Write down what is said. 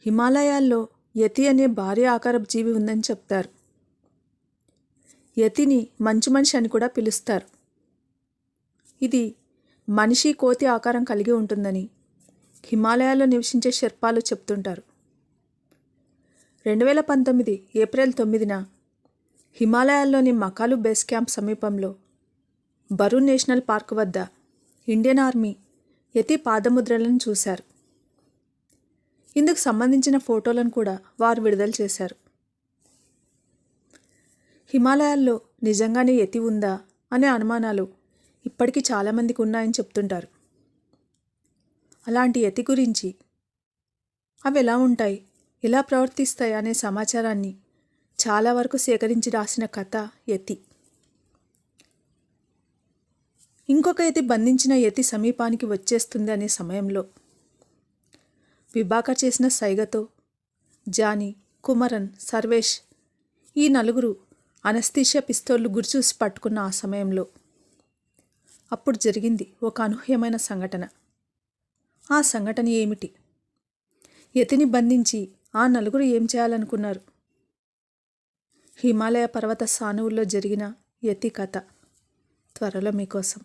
హిమాలయాల్లో యతి అనే భారీ ఆకారపు జీవి ఉందని చెప్తారు. యతిని మంచు మనిషి అని కూడా పిలుస్తారు. ఇది మనిషి కోతి ఆకారం కలిగి ఉంటుందని హిమాలయాల్లో నివసించే షెర్పాలు చెప్తుంటారు. 2019 ఏప్రిల్ 9న హిమాలయాల్లోని మకాలు బేస్ క్యాంప్ సమీపంలో బరూన్ నేషనల్ పార్క్ వద్ద ఇండియన్ ఆర్మీ యతి పాదముద్రలను చూశారు. ఇందుకు సంబంధించిన ఫోటోలను కూడా వారు విడుదల చేశారు. హిమాలయాల్లో నిజంగానే యతి ఉందా అనే అనుమానాలు ఇప్పటికీ చాలామందికి ఉన్నాయని చెప్తుంటారు. అలాంటి యతి గురించి, అవి ఎలా ఉంటాయి, ఎలా ప్రవర్తిస్తాయి అనే సమాచారాన్ని చాలా వరకు సేకరించి రాసిన కథ యతి. ఇంకొక యతి బంధించిన యతి సమీపానికి వచ్చేస్తుంది అనే సమయంలో విభాకర్ చేసిన సైగతో జానీ, కుమరన్, సర్వేష్ ఈ నలుగురు అనస్థీషియా పిస్తోళ్లు గురిచూసి పట్టుకున్న ఆ సమయంలో అప్పుడు జరిగింది ఒక అనూహ్యమైన సంఘటన. ఆ సంఘటన ఏమిటి? యతిని బంధించి ఆ నలుగురు ఏం చేయాలనుకున్నారు? హిమాలయ పర్వత సానువుల్లో జరిగిన యతి కథ త్వరలో మీకోసం.